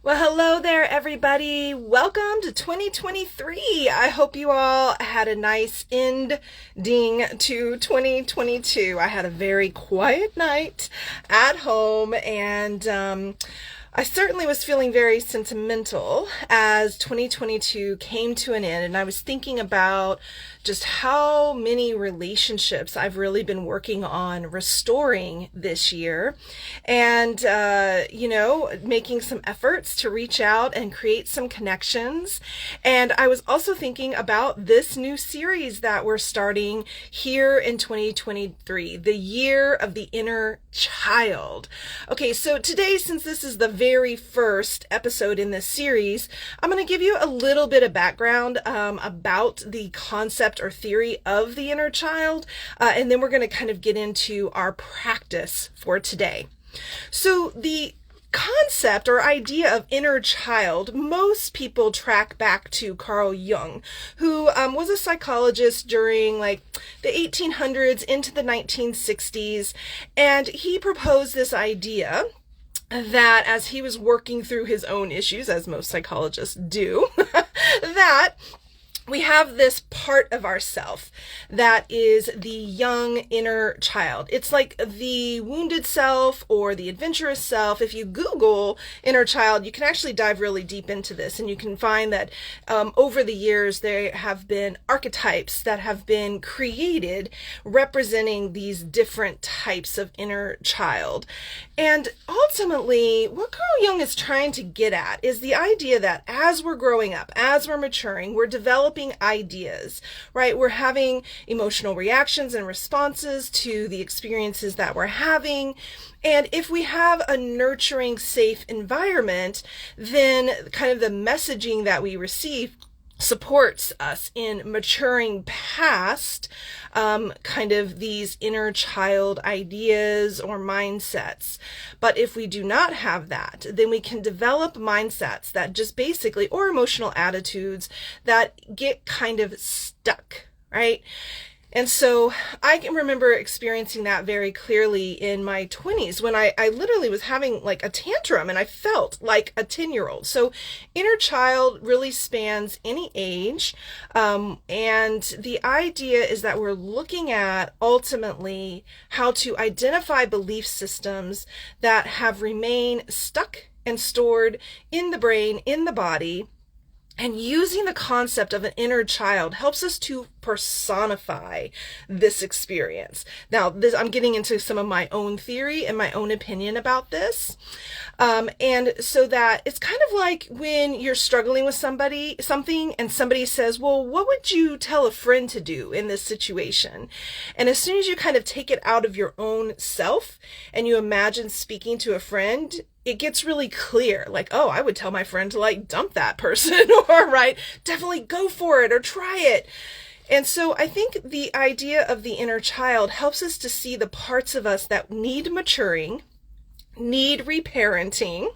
Well, hello there, everybody. Welcome to 2023. I hope you all had a nice ending to 2022. I had a very quiet night at home, and I certainly was feeling very sentimental as 2022 came to an end, and I was thinking about just how many relationships I've really been working on restoring this year, and making some efforts to reach out and create some connections. And I was also thinking about this new series that we're starting here in 2023, the year of the inner child. Okay, so today, since this is the very first episode in this series, I'm going to give you a little bit of background about the concept or theory of the inner child, and then we're going to kind of get into our practice for today. So the concept or idea of inner child, most people track back to Carl Jung, who was a psychologist during like the 1800s into the 1960s, and he proposed this idea that as he was working through his own issues, as most psychologists do, that we have this part of ourself that is the young inner child. It's like the wounded self or the adventurous self. If you Google inner child, you can actually dive really deep into this, and you can find that over the years there have been archetypes that have been created representing these different types of inner child. And ultimately, what Carl Jung is trying to get at is the idea that as we're growing up, as we're maturing, we're developing ideas, right? We're having emotional reactions and responses to the experiences that we're having. And if we have a nurturing, safe environment, then kind of the messaging that we receive supports us in maturing past kind of these inner child ideas or mindsets. But if we do not have that, then we can develop mindsets that just basically, or emotional attitudes that get kind of stuck, right? And so I can remember experiencing that very clearly in my 20s when I literally was having like a tantrum and I felt like a 10-year-old. So inner child really spans any age. And the idea is that we're looking at ultimately how to identify belief systems that have remained stuck and stored in the brain, in the body. And using the concept of an inner child helps us to personify this experience. Now, I'm getting into some of my own theory and my own opinion about this. And so that it's kind of like when you're struggling with something, and somebody says, well, what would you tell a friend to do in this situation? And as soon as you kind of take it out of your own self and you imagine speaking to a friend, it gets really clear, like, oh, I would tell my friend to like dump that person or right, definitely go for it or try it. And so I think the idea of the inner child helps us to see the parts of us that need maturing, need reparenting.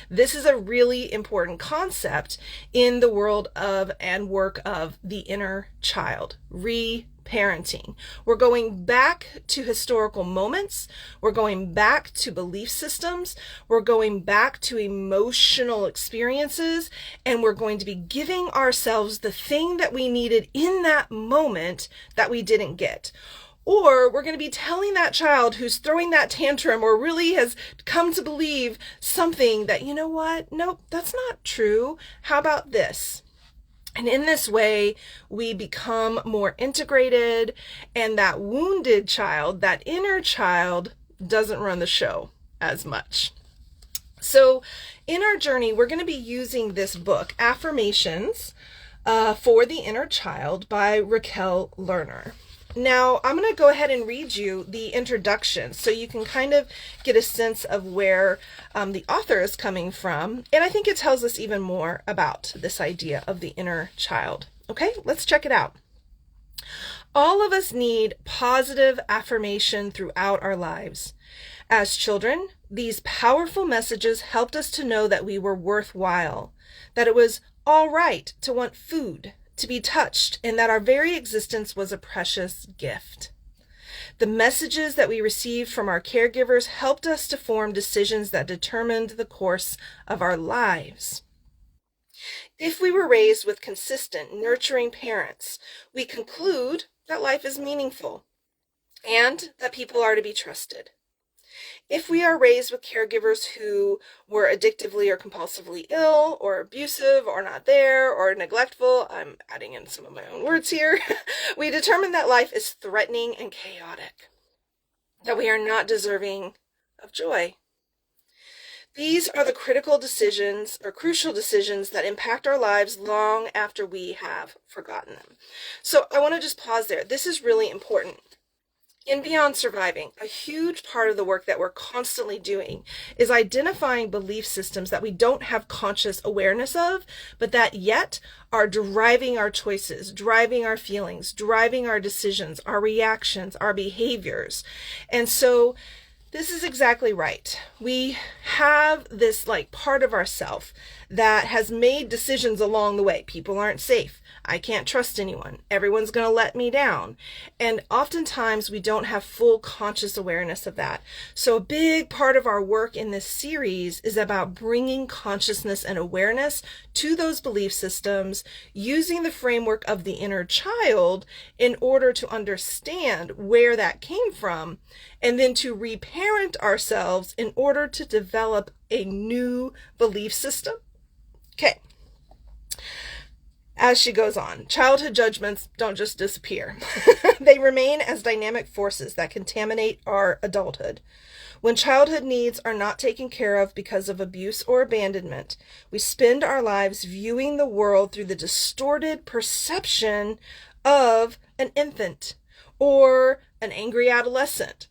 This is a really important concept in the world of and work of the inner child, reparenting. We're going back to historical moments. We're going back to belief systems. We're going back to emotional experiences, and we're going to be giving ourselves the thing that we needed in that moment that we didn't get. Or we're going to be telling that child who's throwing that tantrum or really has come to believe something that, you know what? Nope, that's not true. How about this? And in this way, we become more integrated, and that wounded child, that inner child, doesn't run the show as much. So in our journey, we're going to be using this book, Affirmations for the Inner Child by Raquel Lerner. Now, I'm going to go ahead and read you the introduction so you can kind of get a sense of where the author is coming from. And I think it tells us even more about this idea of the inner child. Okay, let's check it out. All of us need positive affirmation throughout our lives. As children, these powerful messages helped us to know that we were worthwhile, that it was all right to want food, to be touched, and that our very existence was a precious gift. The messages that we received from our caregivers helped us to form decisions that determined the course of our lives. If we were raised with consistent, nurturing parents, we conclude that life is meaningful and that people are to be trusted. If we are raised with caregivers who were addictively or compulsively ill or abusive or not there or neglectful, I'm adding in some of my own words here, we determine that life is threatening and chaotic, that we are not deserving of joy. These are the critical decisions or crucial decisions that impact our lives long after we have forgotten them. So I want to just pause there. This is really important. In Beyond Surviving, a huge part of the work that we're constantly doing is identifying belief systems that we don't have conscious awareness of, but that yet are driving our choices, driving our feelings, driving our decisions, our reactions, our behaviors. And so this is exactly right. We have this part of ourself that has made decisions along the way. People aren't safe. I can't trust anyone. Everyone's going to let me down. And oftentimes we don't have full conscious awareness of that. So a big part of our work in this series is about bringing consciousness and awareness to those belief systems, using the framework of the inner child in order to understand where that came from, and then to reparent ourselves in order to develop a new belief system. Okay. As she goes on, childhood judgments don't just disappear. They remain as dynamic forces that contaminate our adulthood. When childhood needs are not taken care of because of abuse or abandonment, we spend our lives viewing the world through the distorted perception of an infant or an angry adolescent.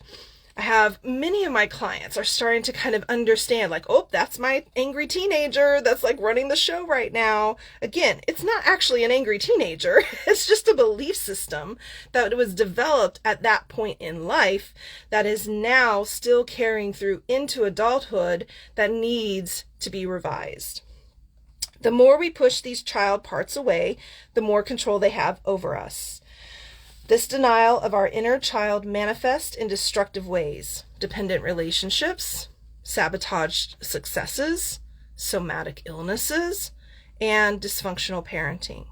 I have many of my clients are starting to kind of understand, oh, that's my angry teenager that's running the show right now. Again, it's not actually an angry teenager. It's just a belief system that was developed at that point in life that is now still carrying through into adulthood that needs to be revised. The more we push these child parts away, the more control they have over us. This denial of our inner child manifests in destructive ways: dependent relationships, sabotaged successes, somatic illnesses, and dysfunctional parenting.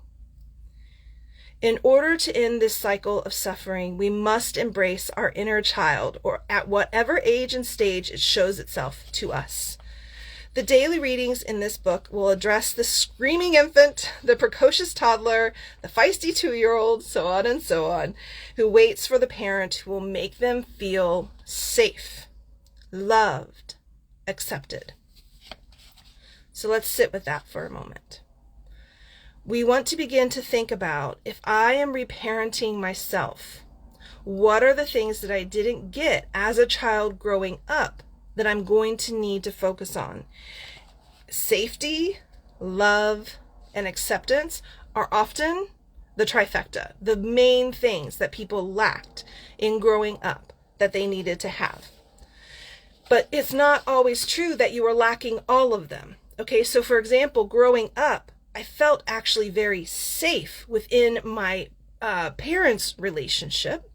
In order to end this cycle of suffering, we must embrace our inner child, or at whatever age and stage it shows itself to us. The daily readings in this book will address the screaming infant, the precocious toddler, the feisty 2-year-old, so on, who waits for the parent who will make them feel safe, loved, accepted. So let's sit with that for a moment. We want to begin to think about, if I am reparenting myself, what are the things that I didn't get as a child growing up that I'm going to need to focus on? Safety, love, and acceptance are often the trifecta, the main things that people lacked in growing up that they needed to have. But it's not always true that you are lacking all of them. Okay, so for example, growing up, I felt actually very safe within my parents' relationship.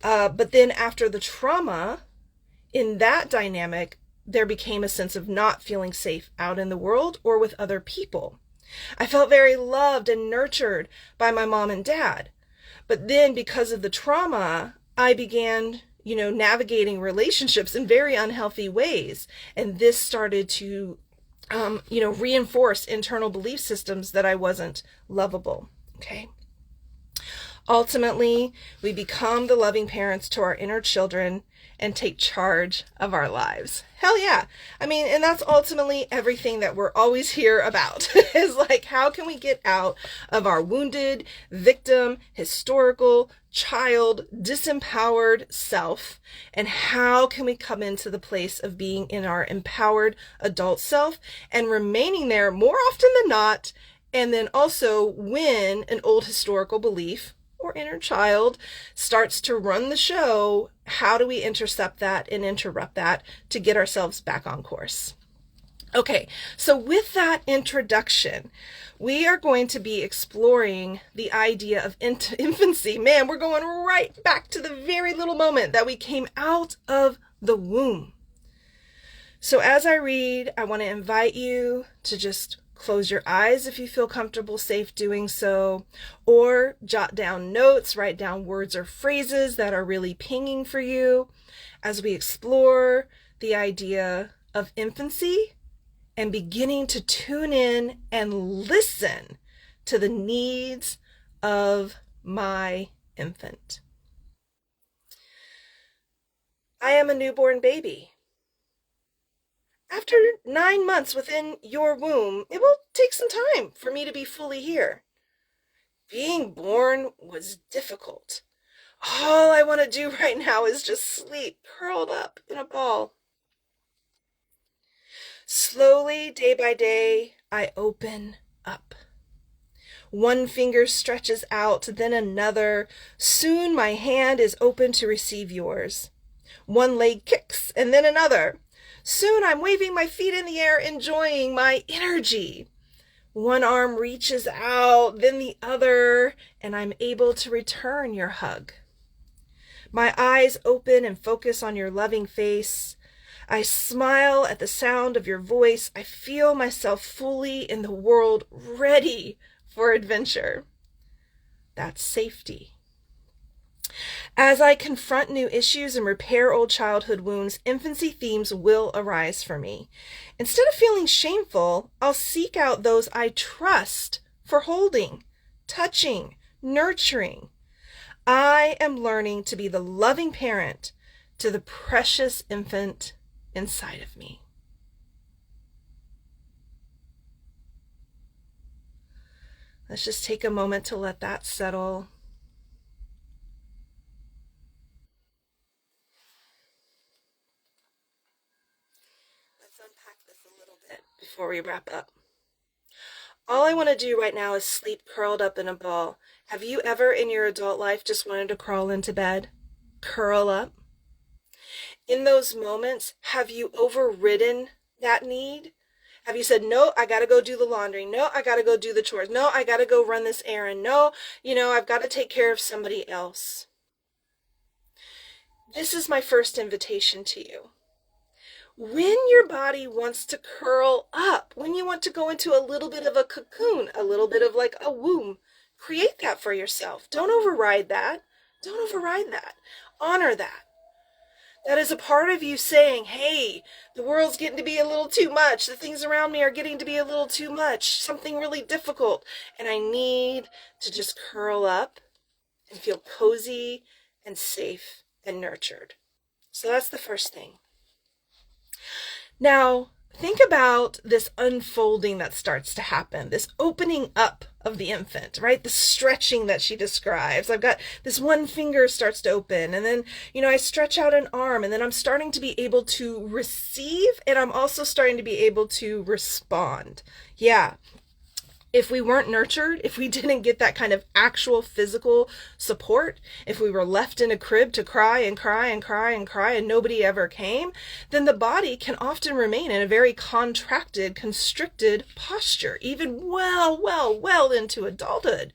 But then after the trauma, in that dynamic, there became a sense of not feeling safe out in the world or with other people. I felt very loved and nurtured by my mom and dad. But then because of the trauma, I began, navigating relationships in very unhealthy ways. And this started to, reinforce internal belief systems that I wasn't lovable. Okay. Ultimately, we become the loving parents to our inner children and take charge of our lives. Hell yeah. And that's ultimately everything that we're always here about is how can we get out of our wounded, victim, historical, child, disempowered self, and how can we come into the place of being in our empowered adult self and remaining there more often than not. And then also when an old historical belief or inner child starts to run the show, how do we intercept that and interrupt that to get ourselves back on course? Okay, so with that introduction, we are going to be exploring the idea of infancy. Man, we're going right back to the very little moment that we came out of the womb. So as I read, I want to invite you to just close your eyes if you feel comfortable, safe doing so, or jot down notes, write down words or phrases that are really pinging for you as we explore the idea of infancy and beginning to tune in and listen to the needs of my infant. I am a newborn baby. After 9 months within your womb, it will take some time for me to be fully here. Being born was difficult. All I want to do right now is just sleep, curled up in a ball. Slowly, day by day, I open up. One finger stretches out, then another. Soon my hand is open to receive yours. One leg kicks, and then another. Soon I'm waving my feet in the air, enjoying my energy. One arm reaches out, then the other, and I'm able to return your hug. My eyes open and focus on your loving face. I smile at the sound of your voice. I feel myself fully in the world, ready for adventure. That's safety. As I confront new issues and repair old childhood wounds, infancy themes will arise for me. Instead of feeling shameful, I'll seek out those I trust for holding, touching, nurturing. I am learning to be the loving parent to the precious infant inside of me. Let's just take a moment to let that settle. Let's unpack this a little bit before we wrap up. All I want to do right now is sleep curled up in a ball. Have you ever in your adult life just wanted to crawl into bed? Curl up? In those moments, have you overridden that need? Have you said, no, I got to go do the laundry. No, I got to go do the chores. No, I got to go run this errand. No, I've got to take care of somebody else. This is my first invitation to you. When your body wants to curl up, when you want to go into a little bit of a cocoon, a little bit of like a womb, create that for yourself. Don't override that. Don't override that. Honor that. That is a part of you saying, hey, the world's getting to be a little too much. The things around me are getting to be a little too much. Something really difficult. And I need to just curl up and feel cozy and safe and nurtured. So that's the first thing. Now, think about this unfolding that starts to happen, this opening up of the infant, right? The stretching that she describes. I've got this one finger starts to open, and then, I stretch out an arm, and then I'm starting to be able to receive, and I'm also starting to be able to respond. Yeah. If we weren't nurtured, if we didn't get that kind of actual physical support, if we were left in a crib to cry and cry and cry and cry and nobody ever came, then the body can often remain in a very contracted, constricted posture, even well into adulthood.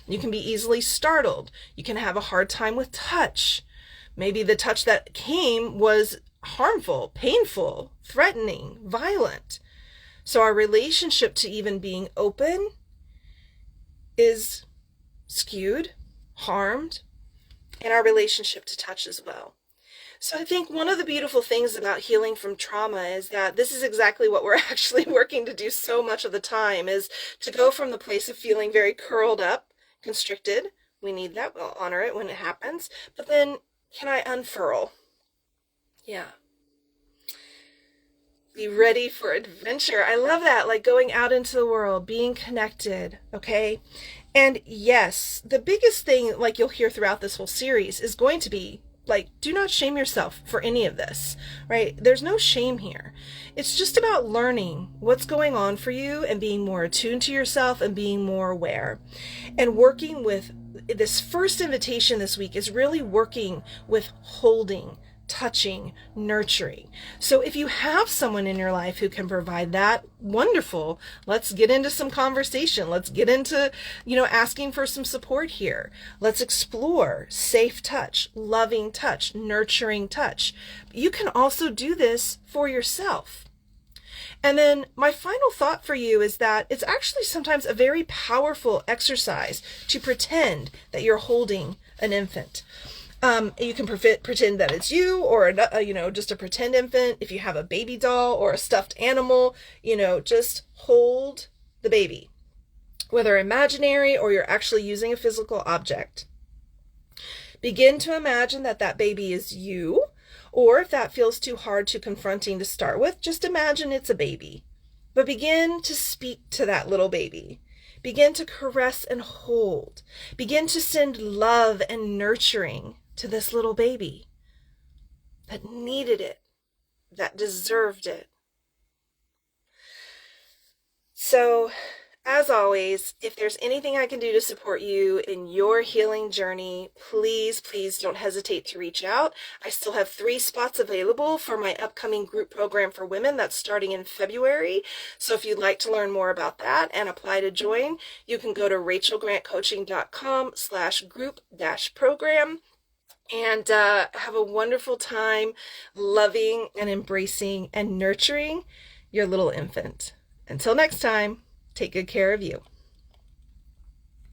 You can be easily startled. You can have a hard time with touch. Maybe the touch that came was harmful, painful, threatening, violent. So our relationship to even being open is skewed, harmed, and our relationship to touch as well. So I think one of the beautiful things about healing from trauma is that this is exactly what we're actually working to do so much of the time, is to go from the place of feeling very curled up, constricted. We need that. We'll honor it when it happens. But then, can I unfurl? Yeah. Be ready for adventure. I love that, like going out into the world, being connected, okay? And yes, the biggest thing, like you'll hear throughout this whole series, is going to be, like, do not shame yourself for any of this, right? There's no shame here. It's just about learning what's going on for you and being more attuned to yourself and being more aware. And working with this first invitation this week is really working with holding, touching, nurturing. So if you have someone in your life who can provide that, wonderful. Let's get into some conversation. Let's get into, asking for some support here. Let's explore safe touch, loving touch, nurturing touch. You can also do this for yourself. And then my final thought for you is that it's actually sometimes a very powerful exercise to pretend that you're holding an infant. You can pretend that it's you, or just a pretend infant. If you have a baby doll or a stuffed animal, just hold the baby, whether imaginary or you're actually using a physical object. Begin to imagine that that baby is you, or if that feels too hard to confronting to start with, just imagine it's a baby. But begin to speak to that little baby. Begin to caress and hold. Begin to send love and nurturing to this little baby that needed it, that deserved it. So, as always, if there's anything I can do to support you in your healing journey, please don't hesitate to reach out. I still have 3 spots available for my upcoming group program for women that's starting in February. So if you'd like to learn more about that and apply to join, you can go to rachelgrantcoaching.com/group-program. And have a wonderful time loving and embracing and nurturing your little infant. Until next time, take good care of you.